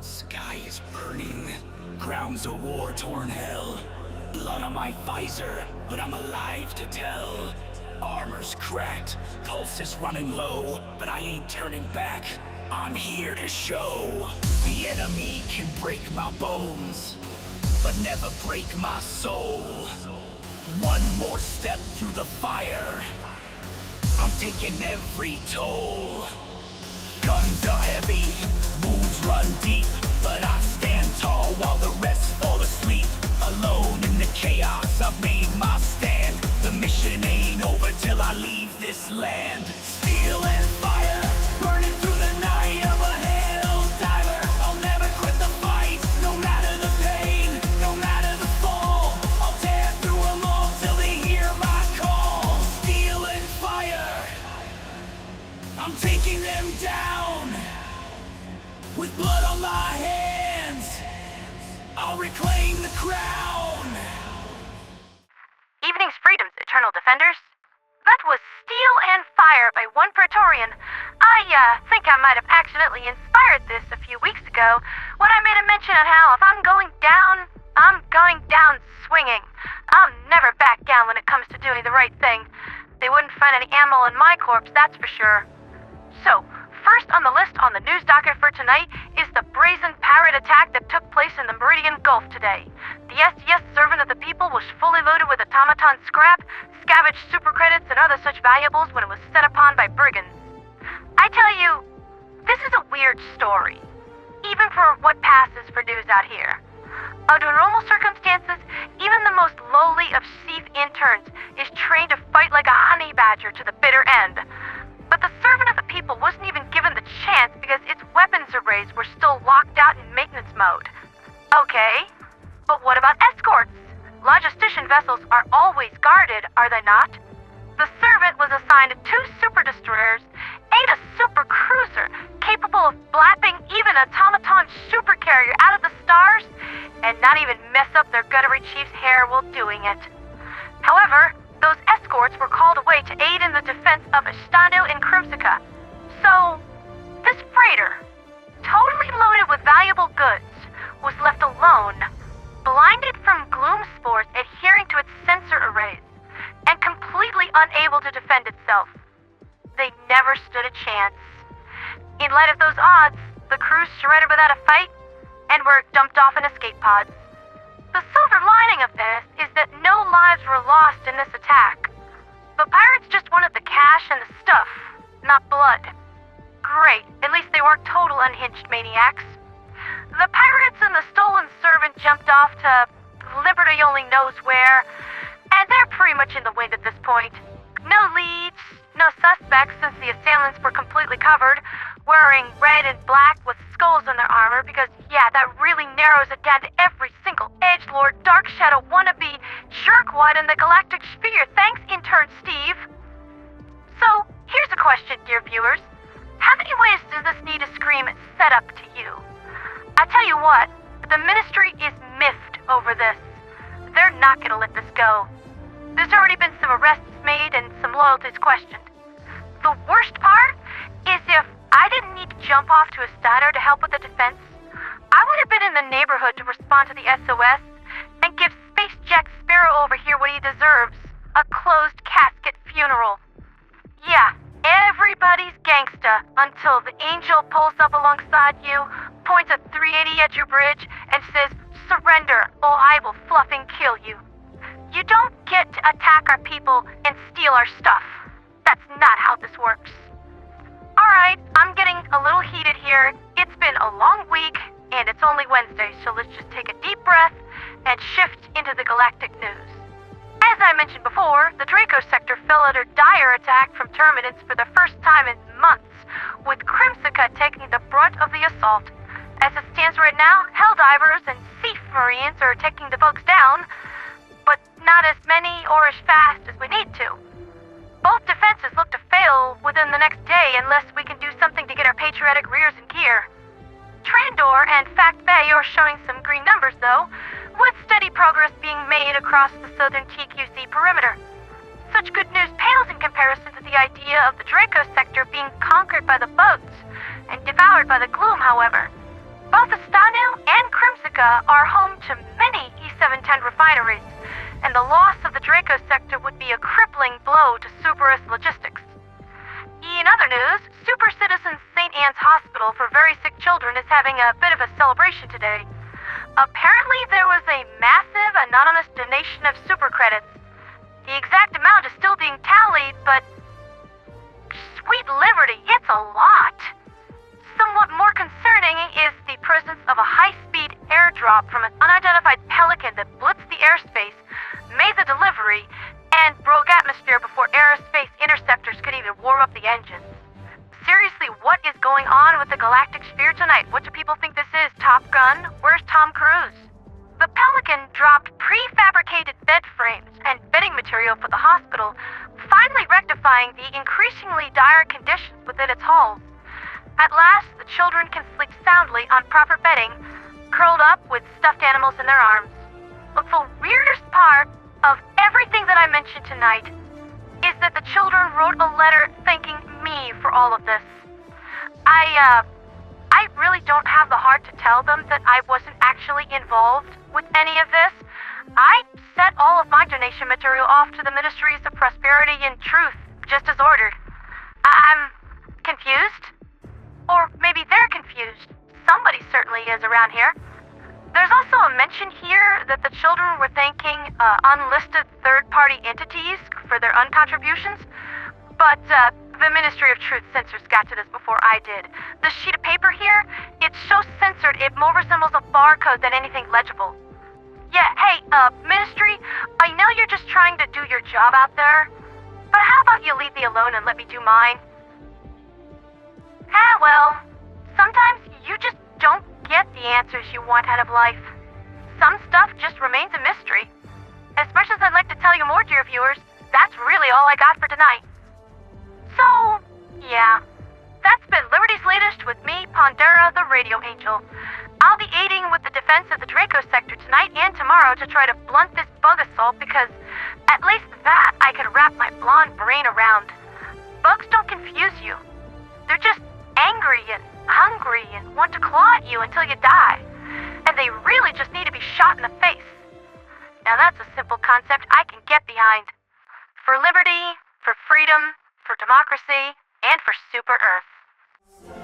Sky is burning. Ground's a war-torn hell. Blood on my visor, but I'm alive to tell. Armor's cracked, pulse is running low, but I ain't turning back. I'm here to show. The enemy can break my bones, but never break my soul. One more step through the fire, I'm taking every toll. Guns are heavy, wounds run deep, but I stand tall while the rest fall asleep. Alone in the chaos, I've made my stand. The mission ain't over till I leave this land. Steel and fire, burning through the night. I'm a hell diver, I'll never quit the fight. No matter the pain, no matter the fall, I'll tear through them all till they hear my call. Steel and fire, I'm taking them down. With blood on my hands, I'll reclaim the crown. Evening's Freedom's Eternal Defenders. That was Steel and Fire by one Praetorian. I think I might have accidentally inspired this a few weeks ago when I made a mention on how if I'm going down, I'm going down swinging. I'll never back down when it comes to doing the right thing. They wouldn't find any ammo in my corpse, that's for sure. So, first on the list on the news docket for tonight is the brazen pirate attack that took place in the Meridian Gulf today. The SEAF servant of the people was fully loaded with automaton scrap, scavenged super credits, and other such valuables when it was set upon by brigands. I tell you, this is a weird story, even for what passes for news out here. Under normal circumstances, even the most lowly of SEAF interns is trained to fight like a honey badger to the bitter end. But the servant of the people wasn't even given the chance because its weapons arrays were still locked out in maintenance mode. Okay, but what about escorts? Logistician vessels are always guarded, are they not? The servant was assigned 2 super destroyers and a super cruiser capable of blapping even an automaton supercarrier out of the stars and not even mess up their guttery chief's hair while doing it. However, those escorts were called away to aid in the defense of Estanu and Crimsica. So, this freighter, totally loaded with valuable goods, was left alone, blinded from gloom spores adhering to its sensor arrays, and completely unable to defend itself. They never stood a chance. In light of those odds, the crew surrendered without a fight and were dumped off in escape pods. The silver lining of this is that no lives were lost in this attack. The pirates just wanted the cash and the stuff, not blood. Great, at least they weren't total unhinged maniacs. The pirates and the stolen servant jumped off to Liberty only knows where, and they're pretty much in the wind at this point. No leads, no suspects since the assailants were completely covered, wearing red and black with skulls on their armor because, yeah, that really narrows it down to every single edgelord, dark shadow wannabe, jerkwad in the galactic sphere. Thanks, intern Steve. So, here's a question, dear viewers. How many ways does this need to scream set up to you? I tell you what, the Ministry is miffed over this. They're not gonna let this go. There's already been some arrests made and some loyalties questioned. The worst part is if I didn't need to jump off to Estanu to help with the defense, I would have been in the neighborhood to respond to the SOS and give Space Jack Sparrow over here what he deserves, a closed casket funeral. Yeah, everybody's gangsta until the angel pulls up alongside you, points a 380 at your bridge, and says, "Surrender, or I will fluffing kill you." You don't get to attack our people and steal our stuff. That's not how this works. Alright, I'm getting a little heated here. It's been a long week, and it's only Wednesday, so let's just take a deep breath and shift into the galactic news. As I mentioned before, the Draco Sector fell under dire attack from Terminids for the first time in months, with Crimsica taking the brunt of the assault. As it stands right now, Helldivers and SEAF Marines are taking the bugs down, but not as many or as fast as we need to. Both defenses look to fail within the next day unless we can do something to get our patriotic rears in gear. Trandor and Phact Bay are showing some green numbers though, with steady progress being made across the southern TQC perimeter. Such good news pales in comparison to the idea of the Draco Sector being conquered by the bugs and devoured by the gloom, however. Both Estanu Crimsica are home to many E-710 refineries, and the loss of the Draco Sector would be a crippling blow to Superus logistics. In other news, Super Citizen St. Anne's Hospital for Very Sick Children is having a bit of a celebration today. Apparently there was a massive anonymous donation of super credits. The exact amount is still being tallied, but sweet liberty, it's a lot. Somewhat more concerning is the presence of a high-speed airdrop from an unidentified pelican that blitzed the airspace, made the delivery, and broke atmosphere before aerospace interceptors could even warm up the engines. Seriously, what is going on with the galactic sphere tonight? What do people think this is? Top Gun? Where's Tom Cruise? The Pelican dropped prefabricated bed frames and bedding material for the hospital, finally rectifying the increasingly dire conditions within its halls. At last, the children can sleep soundly on proper bedding, curled up with stuffed animals in their arms. But the weirdest part of everything that I mentioned tonight is that the children wrote a letter thanking me for all of this. I really don't have the heart to tell them that I wasn't actually involved with any of this. I sent all of my donation material off to the Ministries of Prosperity and Truth, just as ordered. I'm confused. Or maybe they're confused. Somebody certainly is around here. There's also a mention here that the children were thanking unlisted third-party entities for their uncontributions, but the Ministry of Truth censors got to this before I did. The sheet of paper here, it's so censored it more resembles a barcode than anything legible. Yeah, hey, Ministry, I know you're just trying to do your job out there, but how about you leave me alone and let me do mine? Well, sometimes you just don't get the answers you want out of life. Some stuff just remains a mystery. As much as I'd like to tell you more, dear viewers, that's really all I got for tonight. So, yeah, that's been Liberty's Latest with me, Pondera the Radio Angel. I'll be aiding with the defense of the Draco Sector tonight and tomorrow to try to blunt this bug assault because at least that I can wrap my blonde brain around. Bugs don't confuse you. They're just angry and hungry and want to claw at you until you die. And they really just need to be shot in the face. Now that's a simple concept I can get behind. For liberty, for freedom, for democracy, and for Super Earth.